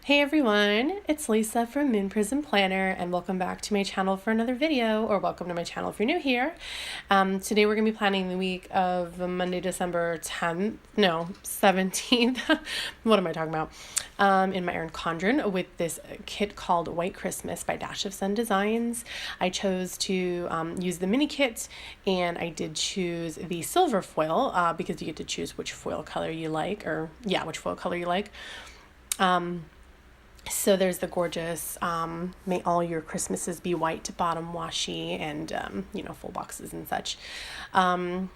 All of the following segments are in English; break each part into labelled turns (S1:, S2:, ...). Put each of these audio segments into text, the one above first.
S1: Hey everyone, it's Lisa from Moon Prism Planner and welcome back to my channel for another video, or welcome to my channel if you're new here. Today we're going to be planning the week of Monday, December 17th. What am I talking about? In my Erin Condren with this kit called White Christmas by Dash of Sun Designs. I chose to use the mini kit, and I did choose the silver foil because you get to choose which foil color you like, which foil color you like. So there's the gorgeous, may all your Christmases be white bottom washi and, full boxes and such.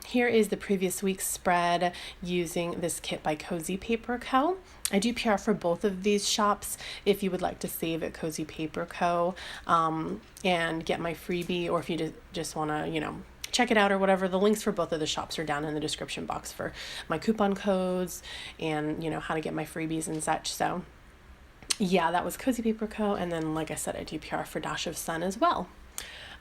S1: Here is the previous week's spread using this kit by Cozy Paper Co. I do PR for both of these shops if you would like to save at Cozy Paper Co. And get my freebie, or if you just want to, check it out or whatever. The links for both of the shops are down in the description box for my coupon codes and, how to get my freebies and such. So yeah, that was Cozy Paper Co. And then, like I said, I do PR for Dash of Sun as well.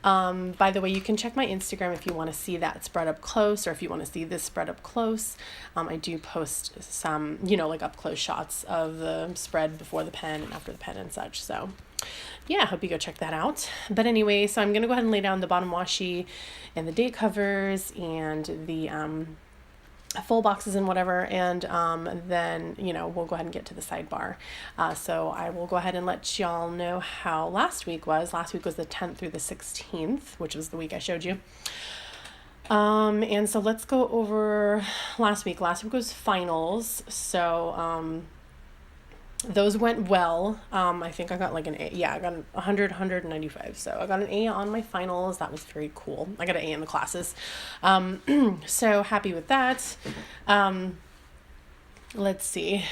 S1: By the way, you can check my Instagram if you want to see that spread up close, or if you want to see this spread up close. I do post some, like up close shots of the spread before the pen and after the pen and such. So yeah, I hope you go check that out. But anyway, so I'm going to go ahead and lay down the bottom washi and the date covers and the full boxes and whatever, and then we'll go ahead and get to the sidebar. So I will go ahead and let y'all know how last week was. Last week was the 10th through the 16th, which was the week I showed you. And so let's go over last week. Last week was finals, so those went well. I think I got like an A. Yeah, I got 100, 195. So I got an A on my finals. That was very cool. I got an A in the classes. So happy with that. Let's see.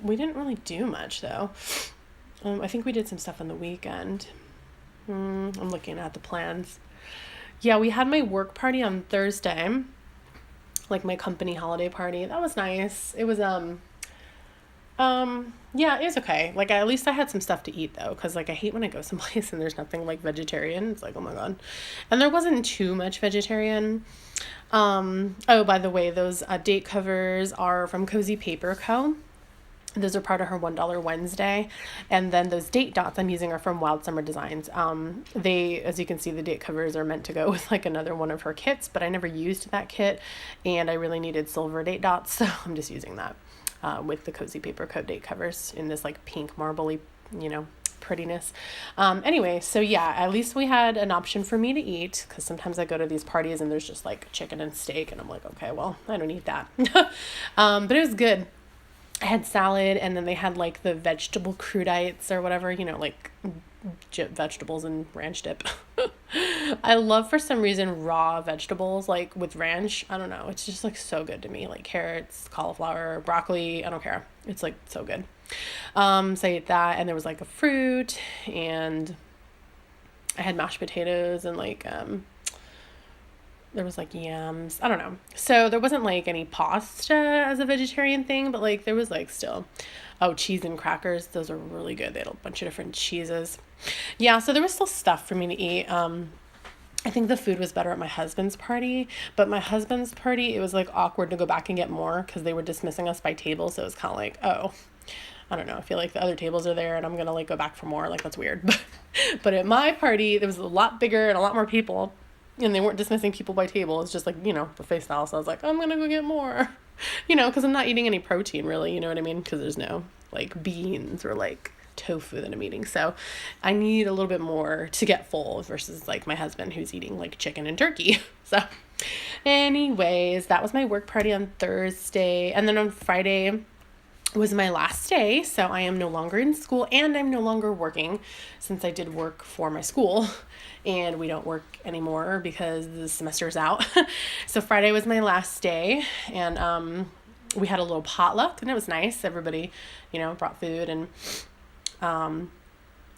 S1: We didn't really do much though. I think we did some stuff on the weekend. I'm looking at the plans. Yeah, we had my work party on Thursday. Like my company holiday party. That was nice. It was, yeah, it was okay. Like, at least I had some stuff to eat though, because like I hate when I go someplace and there's nothing like vegetarian. It's like, oh my God. And there wasn't too much vegetarian. Oh, by the way, those date covers are from Cozy Paper Co. Those are part of her $1 Wednesday. And then those date dots I'm using are from Wild Summer Designs. They, as you can see, the date covers are meant to go with like another one of her kits, but I never used that kit and I really needed silver date dots. So I'm just using that. With the Cozy Paper Co. date covers in this like pink marbly, prettiness. Anyway, so yeah, at least we had an option for me to eat, because sometimes I go to these parties and there's just like chicken and steak and I'm like, okay, well, I don't eat that. But it was good. I had salad, and then they had like the vegetable crudites or whatever, like vegetables and ranch dip. I love, for some reason, raw vegetables, like with ranch. I don't know. It's just like so good to me. Like carrots, cauliflower, broccoli. I don't care. It's like so good. So I ate that, and there was like a fruit, and I had mashed potatoes, and like, there was like yams. I don't know. So there wasn't like any pasta as a vegetarian thing, but like there was like still, cheese and crackers. Those are really good. They had a bunch of different cheeses. Yeah, so there was still stuff for me to eat. I think the food was better at my husband's party, but my husband's party, it was like awkward to go back and get more because they were dismissing us by table. So it was kind of like, I don't know. I feel like the other tables are there and I'm going to like go back for more. Like, that's weird. But at my party, there was a lot bigger and a lot more people. And they weren't dismissing people by table. It's just like, buffet style. So I was like, I'm going to go get more, because I'm not eating any protein really, you know what I mean? Because there's no like beans or like tofu that I'm eating. So I need a little bit more to get full versus like my husband who's eating like chicken and turkey. So anyways, that was my work party on Thursday. And then on Friday was my last day. So I am no longer in school and I'm no longer working, since I did work for my school. And we don't work anymore because the semester's out. So Friday was my last day, and we had a little potluck, and it was nice. Everybody, brought food, and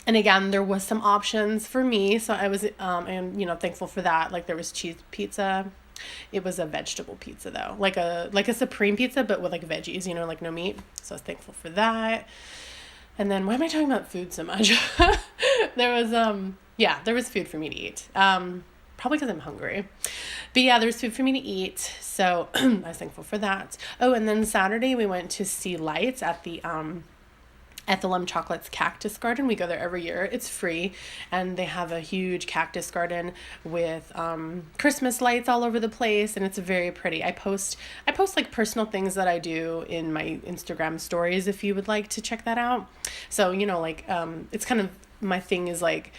S1: again, there was some options for me. So I was, thankful for that. Like there was cheese pizza. It was a vegetable pizza though, like a supreme pizza, but with like veggies, like no meat. So I was thankful for that. And then why am I talking about food so much? There was food for me to eat. Probably because I'm hungry. But yeah, there's food for me to eat. So I was thankful for that. Oh, and then Saturday we went to see lights at the at the Lum Chocolate's Cactus Garden. We go there every year. It's free, and they have a huge cactus garden with Christmas lights all over the place, and it's very pretty. I post like personal things that I do in my Instagram stories if you would like to check that out. So, like it's kind of, my thing is like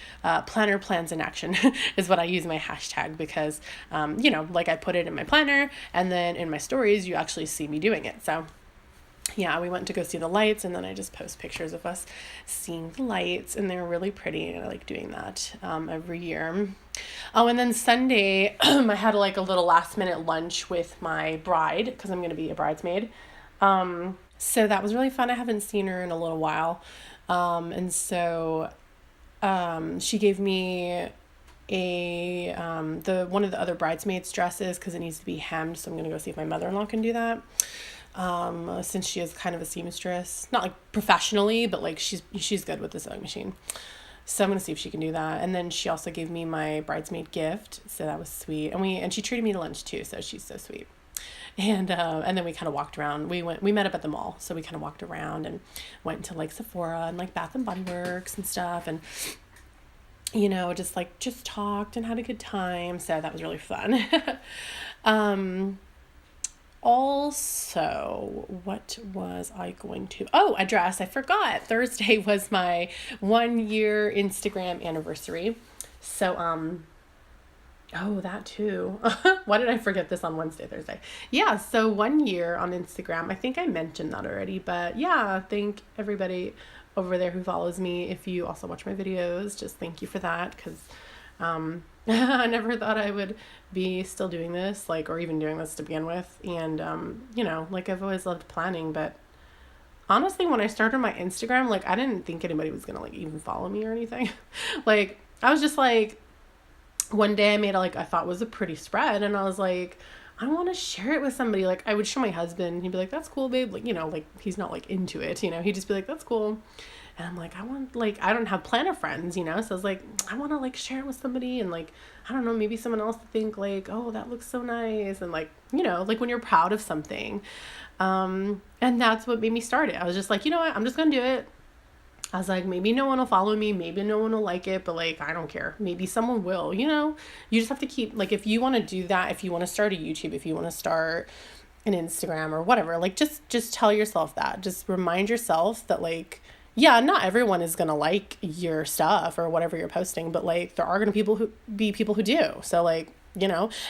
S1: planner plans in action is what I use my hashtag, because like I put it in my planner, and then in my stories you actually see me doing it. So yeah, we went to go see the lights, and then I just post pictures of us seeing the lights, and they're really pretty, and I like doing that every year. Oh, and then Sunday, I had like a little last minute lunch with my bride, because I'm going to be a bridesmaid. So that was really fun. I haven't seen her in a little while. And so she gave me one of the other bridesmaids' dresses, because it needs to be hemmed, so I'm going to go see if my mother-in-law can do that. Since she is kind of a seamstress, not like professionally, but like she's good with the sewing machine. So I'm going to see if she can do that. And then she also gave me my bridesmaid gift. So that was sweet. And she treated me to lunch too. So she's so sweet. And then we kind of walked around. We met up at the mall. So we kind of walked around and went to like Sephora and like Bath and Body Works and stuff. And, just talked and had a good time. So that was really fun. Also, what was I going to... Oh, a dress. I forgot. Thursday was my 1 year Instagram anniversary. So, oh, that too. Why did I forget this on Wednesday, Thursday? Yeah, so 1 year on Instagram. I think I mentioned that already, but yeah, thank everybody over there who follows me. If you also watch my videos, just thank you for that, because I never thought I would be still doing this, or even doing this to begin with. And, I've always loved planning, but honestly, when I started my Instagram, I didn't think anybody was going to, even follow me or anything. I was just one day I made I thought was a pretty spread, and I was like, I want to share it with somebody. I would show my husband, and he'd be like, that's cool, babe. He's not into it, he'd just be like, that's cool. And I'm like, I don't have planner friends, so I was like, I want to share it with somebody, and I don't know, maybe someone else to think oh, that looks so nice. And when you're proud of something. And that's what made me start it. I was just like, you know what, I'm just going to do it. I was like, maybe no one will follow me, maybe no one will like it, but I don't care. Maybe someone will, you just have to keep, if you want to do that, if you want to start a YouTube, if you want to start an Instagram or whatever, just tell yourself that. Just remind yourself that yeah, not everyone is going to like your stuff or whatever you're posting, but there are going to be people who do. So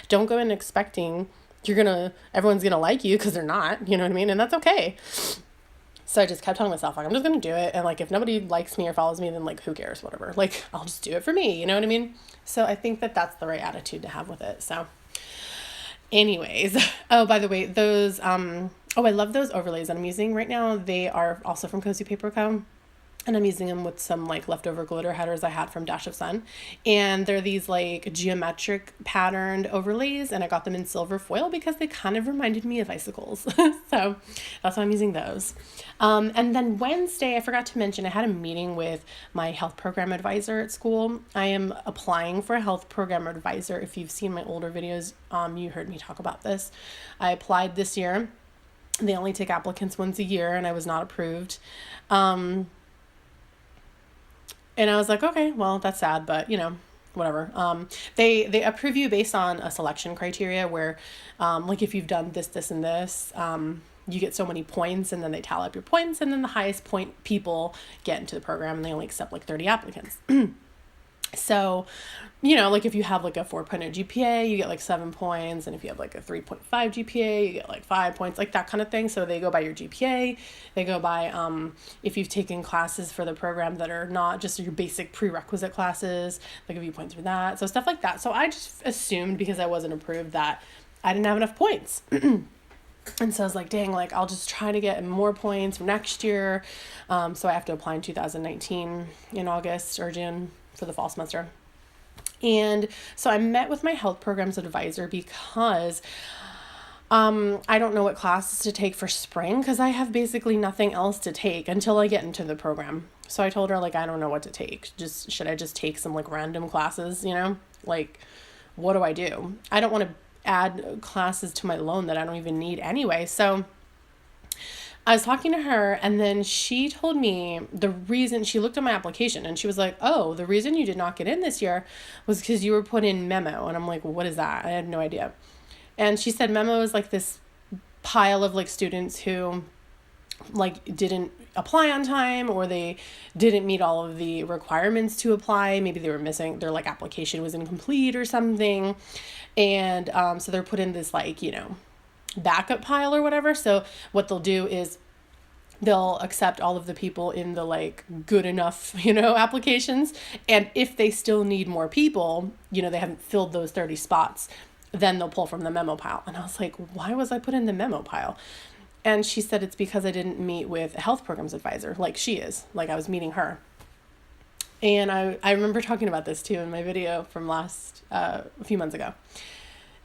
S1: don't go in expecting everyone's going to like you, because they're not, you know what I mean? And that's okay. So I just kept telling myself, I'm just going to do it. And if nobody likes me or follows me, then who cares, whatever. I'll just do it for me. You know what I mean? So I think that that's the right attitude to have with it. So anyways, oh, by the way, those, I love those overlays that I'm using right now. They are also from Cozy Paper Co. And I'm using them with some leftover glitter headers I had from Dash of Sun. And they're these geometric patterned overlays, and I got them in silver foil because they kind of reminded me of icicles. So that's why I'm using those. And then Wednesday, I forgot to mention, I had a meeting with my health program advisor at school. I am applying for a health program advisor. If you've seen my older videos, you heard me talk about this. I applied this year. They only take applicants once a year, and I was not approved. And I was like, okay, well, that's sad, but whatever. They approve you based on a selection criteria where, if you've done this, this, and this, you get so many points, and then they tally up your points, and then the highest point people get into the program, and they only accept 30 applicants. So, if you have a 4.0 GPA, you get 7 points. And if you have a 3.5 GPA, you get 5 points, that kind of thing. So they go by your GPA. They go by, if you've taken classes for the program that are not just your basic prerequisite classes, they give you points for that. So stuff like that. So I just assumed, because I wasn't approved, that I didn't have enough points. And so I was like, dang, I'll just try to get more points for next year. So I have to apply in 2019 in August or June for the fall semester. And so I met with my health programs advisor because I don't know what classes to take for spring, because I have basically nothing else to take until I get into the program. So I told her, I don't know what to take. Should I just take some random classes, what do I do? I don't want to add classes to my loan that I don't even need anyway. So I was talking to her, and then she told me the reason. She looked at my application and she was like, "Oh, the reason you did not get in this year was because you were put in memo." And I'm like, well, "What is that?" I had no idea. And she said memo is like this pile of like students who like didn't apply on time, or they didn't meet all of the requirements to apply. Maybe they were missing, their like application was incomplete or something. And so they're put in this like, backup pile or whatever. So what they'll do is they'll accept all of the people in the like good enough, applications. And if they still need more people, they haven't filled those 30 spots, then they'll pull from the memo pile. And I was like, why was I put in the memo pile? And she said it's because I didn't meet with a health programs advisor like she is, like I was meeting her. And I remember talking about this too in my video from a few months ago.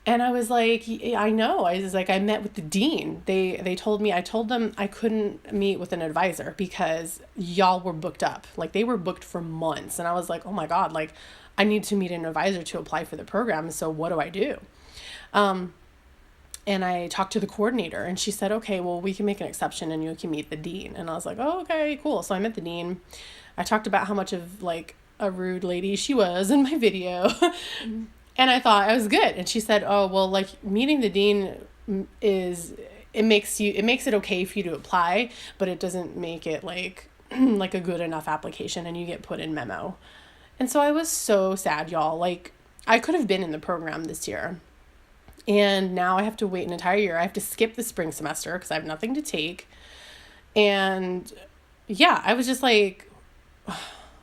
S1: And I was like, I know. I was like, I met with the dean. I told them I couldn't meet with an advisor because y'all were booked up. Like they were booked for months. And I was like, oh my God, like I need to meet an advisor to apply for the program. So what do I do? And I talked to the coordinator and she said, okay, well, we can make an exception and you can meet the dean. And I was like, oh, okay, cool. So I met the dean. I talked about how much of like a rude lady she was in my video. And I thought I was good. And she said, oh, well, like meeting the dean it makes it okay for you to apply, but it doesn't make it like, like a good enough application and you get put in memo. And so I was so sad, y'all. Like I could have been in the program this year. And now I have to wait an entire year. I have to skip the spring semester because I have nothing to take. And yeah, I was just like,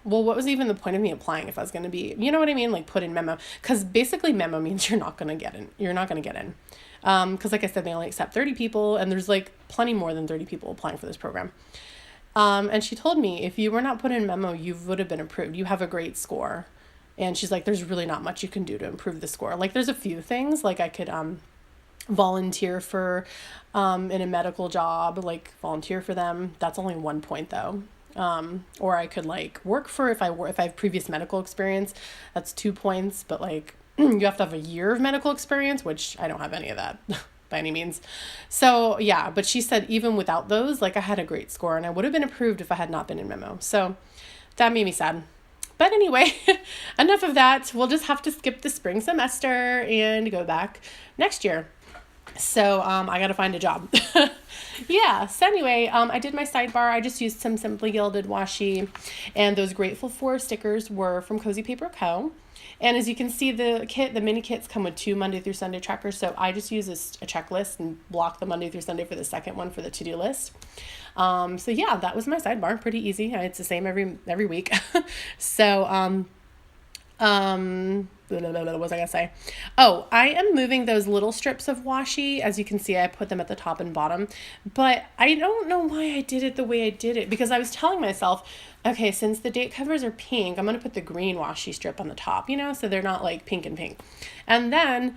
S1: well, what was even the point of me applying if I was going to be, you know what I mean? Like put in memo. Because basically memo means you're not going to get in. You're not going to get in. Because like I said, they only accept 30 people. And there's like plenty more than 30 people applying for this program. And she told me, if you were not put in memo, you would have been approved. You have a great score. And she's like, there's really not much you can do to improve the score. Like there's a few things, like I could volunteer for in a medical job, like volunteer for them. That's only 1 point though. Or I could like work for, if I have previous medical experience, that's 2 points. But like you have to have a year of medical experience, which I don't have any of that by any means. So yeah, but she said even without those, like I had a great score and I would have been approved if I had not been in memo. So that made me sad. But anyway, enough of that. We'll just have to skip the spring semester and go back next year. So I got to find a job. Yeah. So anyway, I did my sidebar. I just used some Simply Gilded washi. And those Grateful For stickers were from Cozy Paper Co. And as you can see, the mini kits come with 2 Monday through Sunday trackers. So I just use a checklist and block the Monday through Sunday for the second one for the to-do list. So yeah, that was my sidebar. Pretty easy. It's the same every week. So, what was I gonna say? Oh, I am moving those little strips of washi. As you can see, I put them at the top and bottom, but I don't know why I did it the way I did it, because I was telling myself, okay, since the date covers are pink, I'm going to put the green washi strip on the top, so they're not like pink and pink. And then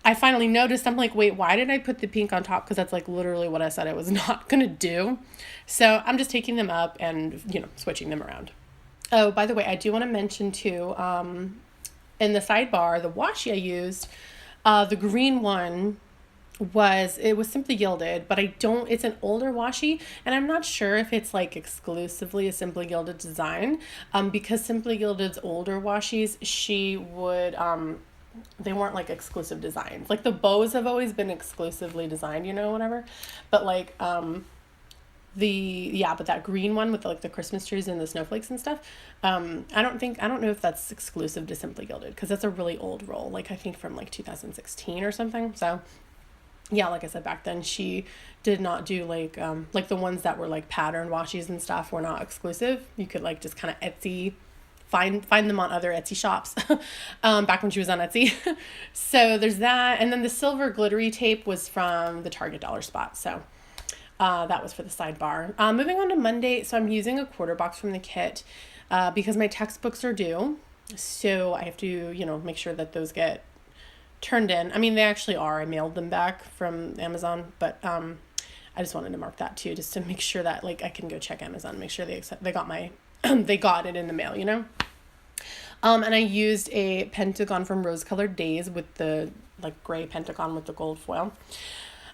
S1: I finally noticed, I'm like, wait, why did I put the pink on top? Because that's like literally what I said I was not going to do. So I'm just taking them up and, switching them around. Oh, by the way, I do want to mention too, in the sidebar, the washi I used, the green one was Simply Gilded, but it's an older washi, and I'm not sure if it's like exclusively a Simply Gilded design, because Simply Gilded's older washis, she would, they weren't like exclusive designs. Like the bows have always been exclusively designed, whatever, but like, but that green one with the Christmas trees and the snowflakes and stuff, I don't know if that's exclusive to Simply Gilded, because that's a really old roll, like I think from like 2016 or something. So yeah, like I said, back then she did not do like the ones that were like pattern washis and stuff were not exclusive. You could like just kind of Etsy find them on other Etsy shops, back when she was on Etsy. So there's that. And then the silver glittery tape was from the Target dollar spot. So that was for the sidebar. Moving on to Monday. So I'm using a quarter box from the kit, because my textbooks are due. So I have to, make sure that those get turned in. I mean, they actually are. I mailed them back from Amazon, but I just wanted to mark that too, just to make sure that like I can go check Amazon, make sure they got my they got it in the mail, and I used a pentagon from Rose Colored Days with the like gray pentagon with the gold foil.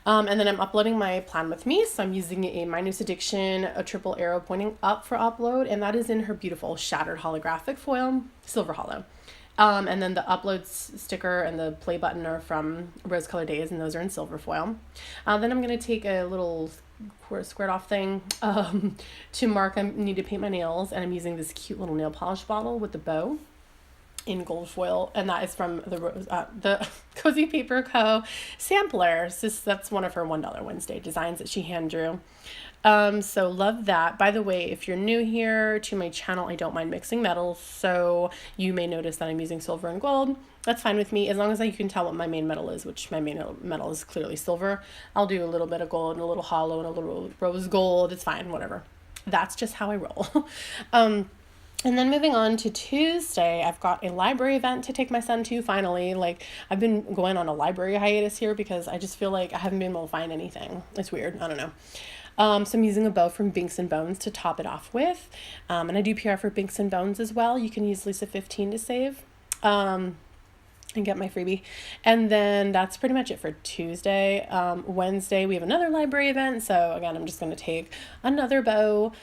S1: And then I'm uploading my plan with me. So I'm using a Minus Addiction, a triple arrow pointing up for upload. And that is in her beautiful shattered holographic foil, silver hollow. And then the upload sticker and the play button are from Rose Colored Days, and those are in silver foil. Then I'm going to take a little squared off thing to mark. I need to paint my nails, and I'm using this cute little nail polish bottle with the bow in gold foil, and that is from the Cozy Paper Co. sampler. That's one of her $1 Wednesday designs that she hand drew. So love that. By the way, if you're new here to my channel, I don't mind mixing metals, so you may notice that I'm using silver and gold. That's fine with me, as long as you can tell what my main metal is, which my main metal is clearly silver. I'll do a little bit of gold and a little hollow and a little rose gold. It's fine, whatever. That's just how I roll. And then moving on to Tuesday, I've got a library event to take my son to finally. Like, I've been going on a library hiatus here because I just feel like I haven't been able to find anything. It's weird. I don't know. So I'm using a bow from Binks and Bones to top it off with. And I do PR for Binks and Bones as well. You can use Lisa 15 to save. And get my freebie. And then that's pretty much it for Tuesday. Wednesday, we have another library event. So again, I'm just going to take another bow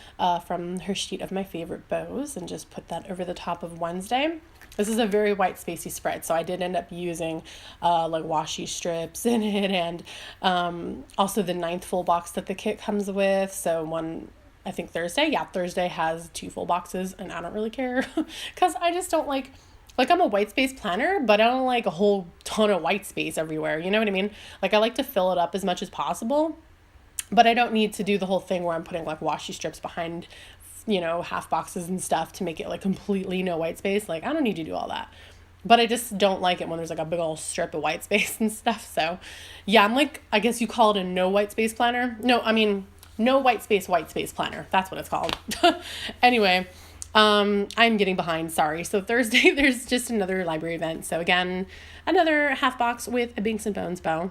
S1: from her sheet of my favorite bows and just put that over the top of Wednesday. This is a very white spacey spread, so I did end up using like washi strips in it, and also the 9th full box that the kit comes with. So I think Thursday has 2 full boxes, and I don't really care because I just don't like I'm a white space planner, but I don't like a whole ton of white space everywhere. You know what I mean? Like, I like to fill it up as much as possible, but I don't need to do the whole thing where I'm putting like washi strips behind, half boxes and stuff to make it like completely no white space. Like, I don't need to do all that, but I just don't like it when there's like a big old strip of white space and stuff. So yeah, I'm like, I guess you call it a no white space planner. No, I mean, no white space planner. That's what it's called. Anyway. I'm getting behind, sorry. So Thursday, there's just another library event. So again, another half box with a Binks and Bones bow.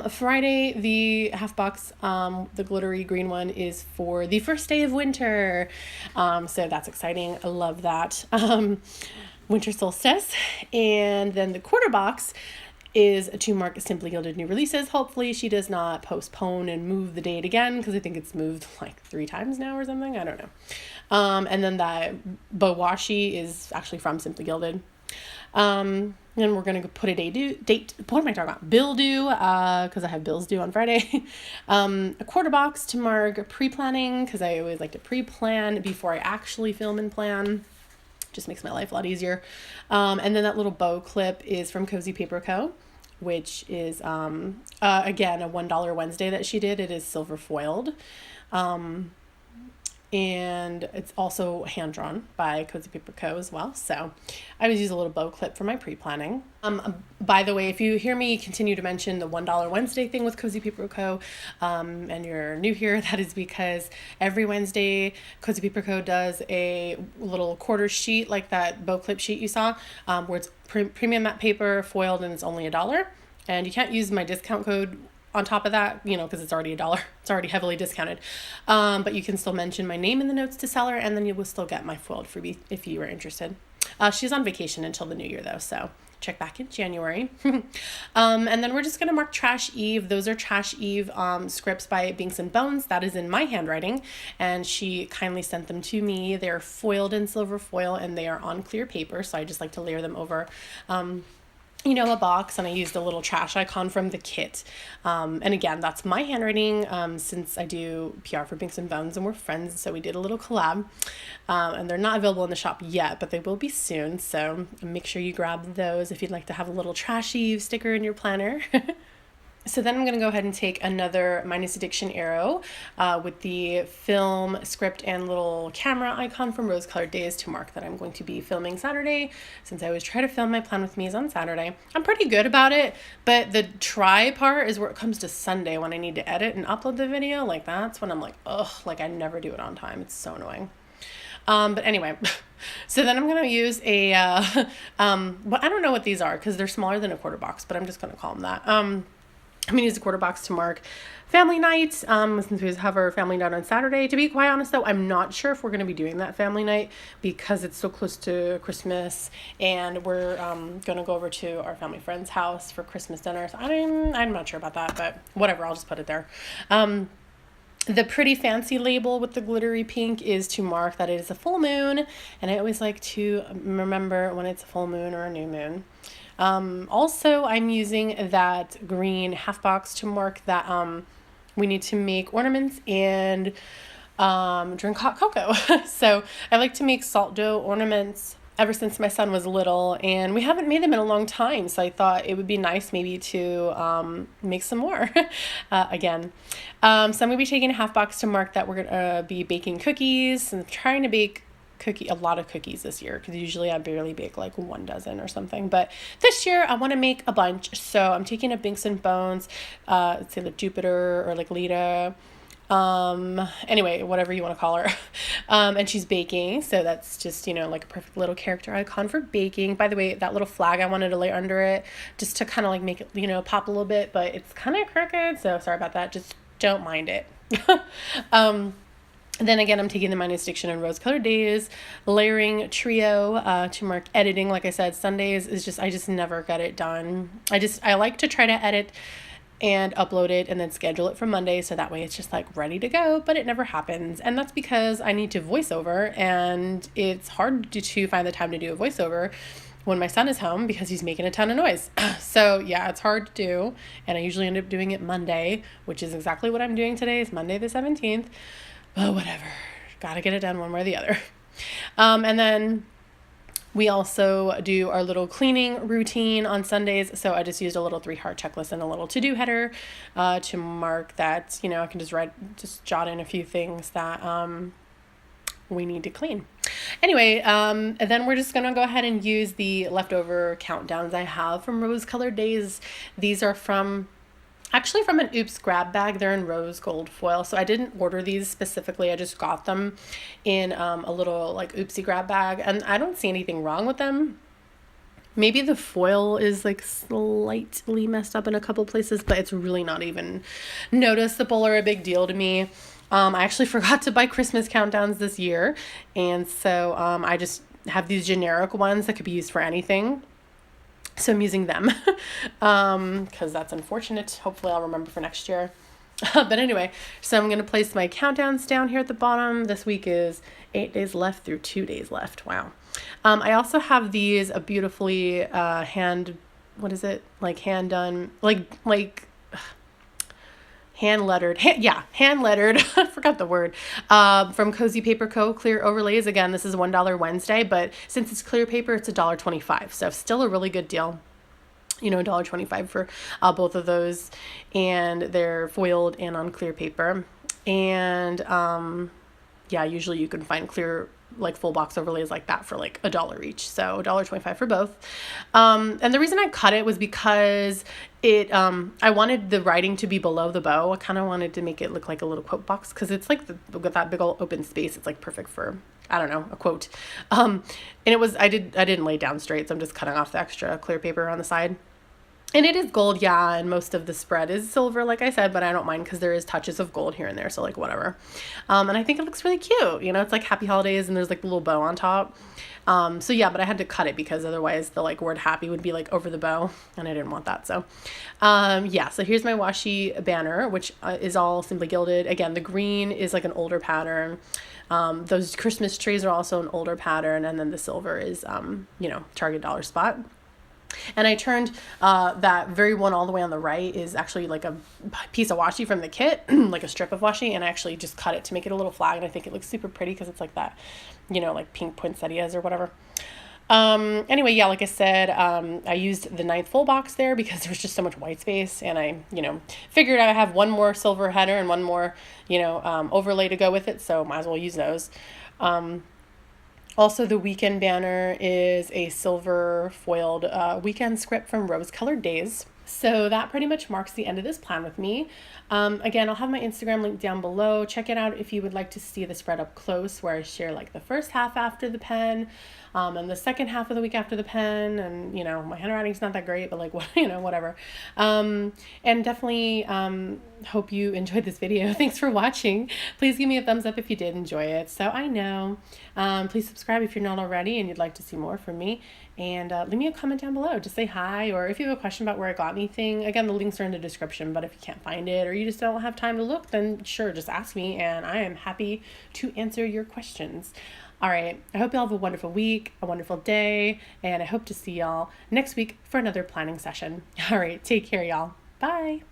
S1: Friday, the half box, the glittery green one is for the first day of winter. So that's exciting. I love that. Winter solstice. And then the quarter box is to mark Simply Gilded new releases. Hopefully she does not postpone and move the date again, because I think it's moved like 3 times now or something. I don't know. And then that bow washi is actually from Simply Gilded. And we're going to put a date, what am I talking about? Bill due, because I have bills due on Friday. A quarter box to mark pre-planning, because I always like to pre-plan before I actually film and plan. Just makes my life a lot easier. And then that little bow clip is from Cozy Paper Co., which is, again, a $1 Wednesday that she did. It is silver foiled. And it's also hand drawn by Cozy Paper Co. as well. So I always use a little bow clip for my pre-planning. By the way, if you hear me continue to mention the $1 Wednesday thing with Cozy Paper Co., and you're new here, that is because every Wednesday Cozy Paper Co. does a little quarter sheet, like that bow clip sheet you saw, where it's premium matte paper foiled and it's only $1. And you can't use my discount code on top of that, because it's already $1. It's already heavily discounted. But you can still mention my name in the notes to seller, and then you will still get my foiled freebie if you are interested. She's on vacation until the new year though, so check back in January. And then we're just going to mark Trash Eve. Those are Trash Eve scripts by Binks and Bones. That is in my handwriting, and she kindly sent them to me. They're foiled in silver foil, and they are on clear paper, so I just like to layer them over a box, and I used a little trash icon from the kit. And again, that's my handwriting, since I do PR for Binks and Bones and we're friends, so we did a little collab. And they're not available in the shop yet, but they will be soon, so make sure you grab those if you'd like to have a little Trash Eve sticker in your planner. So then I'm going to go ahead and take another Minus Addiction arrow with the film, script, and little camera icon from Rose Colored Days to mark that I'm going to be filming Saturday, since I always try to film my plan with me's on Saturday. I'm pretty good about it, but the try part is where it comes to Sunday when I need to edit and upload the video. Like, that's when I'm like, ugh, like I never do it on time. It's so annoying. But anyway, so then I'm going to use a, but I don't know what these are because they're smaller than a quarter box, but I'm just going to call them that. I'm going to use a quarter box to mark family night, since we have our family night on Saturday. To be quite honest, though, I'm not sure if we're going to be doing that family night because it's so close to Christmas, and we're going to go over to our family friend's house for Christmas dinner. So I'm not sure about that, but whatever, I'll just put it there. The pretty fancy label with the glittery pink is to mark that it is a full moon, and I always like to remember when it's a full moon or a new moon. Also, I'm using that green half box to mark that we need to make ornaments and drink hot cocoa. So I like to make salt dough ornaments ever since my son was little, and we haven't made them in a long time, so I thought it would be nice maybe to make some more again. So I'm going to be taking a half box to mark that we're going to be baking cookies, and trying to bake a lot of cookies this year, because usually I barely bake like 1 dozen or something, but this year I want to make a bunch. So I'm taking a Binks and Bones, let's say like Jupiter or like Lita, anyway, whatever you want to call her. And she's baking. So that's just, like a perfect little character icon for baking. By the way, that little flag I wanted to lay under it just to kind of like make it, pop a little bit, but it's kind of crooked. So sorry about that. Just don't mind it. Then again, I'm taking the Minus Diction and Rose Colored Days layering trio to mark editing. Like I said, Sundays is just, I just never get it done. I like to try to edit and upload it and then schedule it for Monday, so that way it's just like ready to go, but it never happens. And that's because I need to voiceover, and it's hard to find the time to do a voiceover when my son is home because he's making a ton of noise. So yeah, it's hard to do, and I usually end up doing it Monday, which is exactly what I'm doing today. It's Monday the 17th. But whatever, gotta get it done one way or the other. And then we also do our little cleaning routine on Sundays. So I just used a little 3-heart checklist and a little to-do header to mark that, I can just jot in a few things that we need to clean. Anyway, and then we're just going to go ahead and use the leftover countdowns I have from Rose Colored Days. These are actually from an Oops grab bag. They're in rose gold foil. So I didn't order these specifically. I just got them in a little like oopsie grab bag, and I don't see anything wrong with them. Maybe the foil is like slightly messed up in a couple places, but it's really not even noticeable or a big deal to me. I actually forgot to buy Christmas countdowns this year, and so I just have these generic ones that could be used for anything. So I'm using them because that's unfortunate. Hopefully I'll remember for next year. But anyway, so I'm going to place my countdowns down here at the bottom. This week is 8 days left through 2 days left. Wow. I also have these beautifully hand done, hand lettered. I forgot the word. From Cozy Paper Co. Clear overlays. Again, this is $1 Wednesday, but since it's clear paper, it's $1.25. So still a really good deal. $1.25 for both of those, and they're foiled and on clear paper. And usually you can find clear full box overlays like that for like $1 each. So $1.25 for both. And the reason I cut it was because I wanted the writing to be below the bow. I kind of wanted to make it look like a little quote box, because it's like with that big old open space, it's like perfect for, I don't know, a quote. And I didn't lay down straight, so I'm just cutting off the extra clear paper on the side. And it is gold, yeah, and most of the spread is silver, like I said, but I don't mind because there is touches of gold here and there, so whatever. And I think it looks really cute. It's like Happy Holidays, and there's like a little bow on top. So yeah, but I had to cut it because otherwise the word happy would be over the bow, and I didn't want that. So so here's my washi banner, which is all Simply Gilded. Again, the green is like an older pattern. Those Christmas trees are also an older pattern, and then the silver is Target Dollar Spot. And I turned that very one all the way on the right is actually like a piece of washi from the kit, like a strip of washi, and I actually just cut it to make it a little flag, and I think it looks super pretty because it's like that, like pink poinsettias or whatever. Anyway, yeah, like I said, I used the 9th full box there because there was just so much white space, and I, figured I have one more silver header and one more, overlay to go with it, so might as well use those. Also, the weekend banner is a silver foiled weekend script from Rose Colored Days. So that pretty much marks the end of this plan with me. Again, I'll have my Instagram link down below. Check it out if you would like to see the spread up close, where I share like the first half after the pen, and the second half of the week after the pen. And, you know, my handwriting's not that great, but like, you know, whatever. And definitely hope you enjoyed this video. Thanks for watching. Please give me a thumbs up if you did enjoy it, so I know. Please subscribe if you're not already and you'd like to see more from me. And leave me a comment down below. Just say hi, or if you have a question about where I got anything, again, the links are in the description, but if you can't find it or you just don't have time to look, then sure, just ask me and I am happy to answer your questions. All right, I hope y'all have a wonderful week, a wonderful day, and I hope to see y'all next week for another planning session. All right, take care, y'all. Bye.